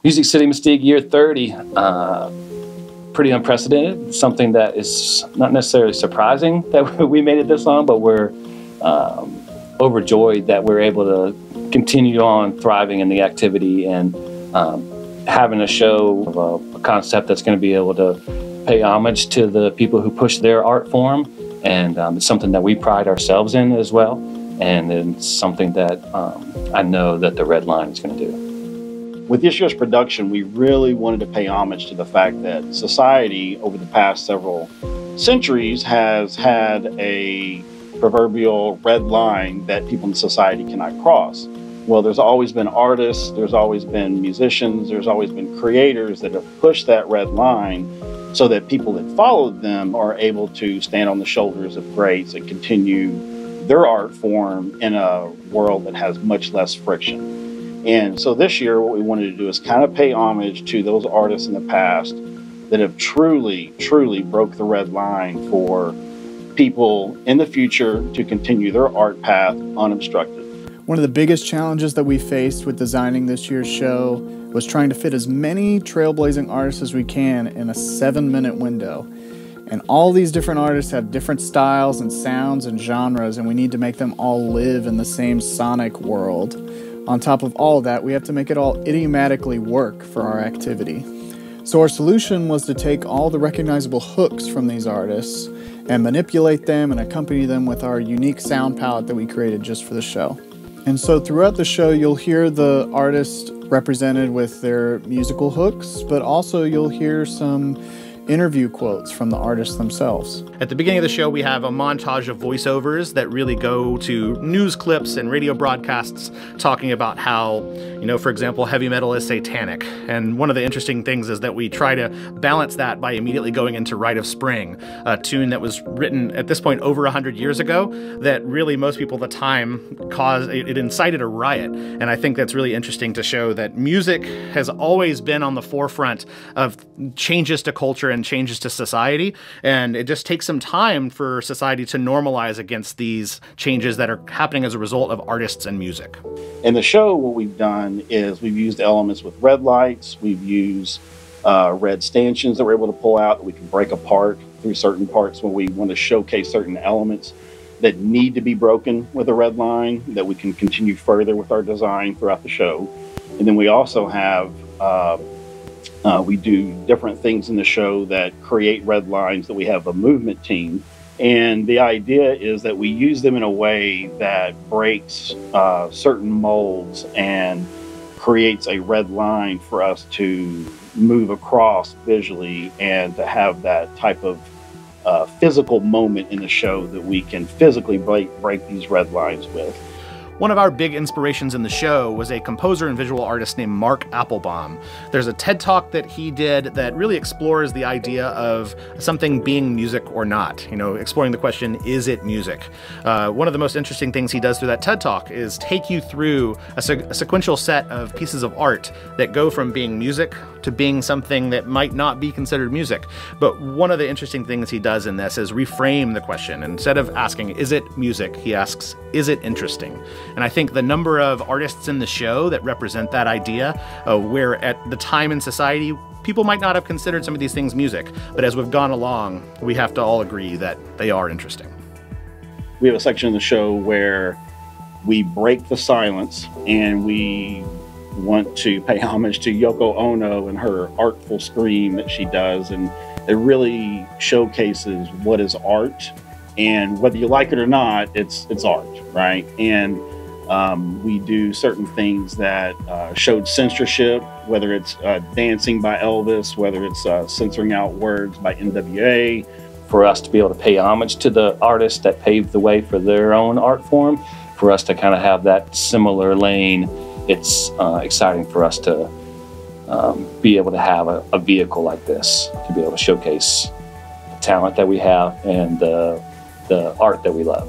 Music City Mystique year 30, pretty unprecedented, something that is not necessarily surprising that we made it this long, but we're overjoyed that we're able to continue on thriving in the activity and having a show of a concept that's going to be able to pay homage to the people who push their art form, and it's something that we pride ourselves in as well, and it's something that I know that the Red Line is going to do. With this year's production, we really wanted to pay homage to the fact that society over the past several centuries has had a proverbial red line that people in society cannot cross. Well, there's always been artists, there's always been musicians, there's always been creators that have pushed that red line so that people that followed them are able to stand on the shoulders of greats and continue their art form in a world that has much less friction. And so this year, what we wanted to do is kind of pay homage to those artists in the past that have truly, truly broke the red line for people in the future to continue their art path unobstructed. One of the biggest challenges that we faced with designing this year's show was trying to fit as many trailblazing artists as we can in a 7-minute window. And all these different artists have different styles and sounds and genres, and we need to make them all live in the same sonic world. On top of all of that, we have to make it all idiomatically work for our activity. So our solution was to take all the recognizable hooks from these artists and manipulate them and accompany them with our unique sound palette that we created just for the show. And so throughout the show, you'll hear the artist represented with their musical hooks, but also you'll hear some interview quotes from the artists themselves. At the beginning of the show, we have a montage of voiceovers that really go to news clips and radio broadcasts talking about how, for example, heavy metal is satanic. And one of the interesting things is that we try to balance that by immediately going into Rite of Spring, a tune that was written at this point over 100 years ago that really most people at the time it incited a riot. And I think that's really interesting to show that music has always been on the forefront of changes to culture and changes to society, and it just takes some time for society to normalize against these changes that are happening as a result of artists and music. In the show, what we've done is we've used elements with red lights, we've used red stanchions that we're able to pull out that we can break apart through certain parts when we want to showcase certain elements that need to be broken with a red line that we can continue further with our design throughout the show. And then we also have we do different things in the show that create red lines, that we have a movement team. And the idea is that we use them in a way that breaks certain molds and creates a red line for us to move across visually and to have that type of physical moment in the show that we can physically break these red lines with. One of our big inspirations in the show was a composer and visual artist named Mark Applebaum. There's a TED Talk that he did that really explores the idea of something being music or not, exploring the question, is it music? One of the most interesting things he does through that TED Talk is take you through a sequential set of pieces of art that go from being music to being something that might not be considered music. But one of the interesting things he does in this is reframe the question. Instead of asking, is it music? He asks, is it interesting? And I think the number of artists in the show that represent that idea, where at the time in society, people might not have considered some of these things music, but as we've gone along, we have to all agree that they are interesting. We have a section in the show where we break the silence and we want to pay homage to Yoko Ono and her artful scream that she does. And it really showcases what is art. And whether you like it or not, it's art, right? And we do certain things that showed censorship, whether it's dancing by Elvis, whether it's censoring out words by NWA. For us to be able to pay homage to the artists that paved the way for their own art form, for us to kind of have that similar lane, it's exciting for us to be able to have a vehicle like this, to be able to showcase the talent that we have and the art that we love.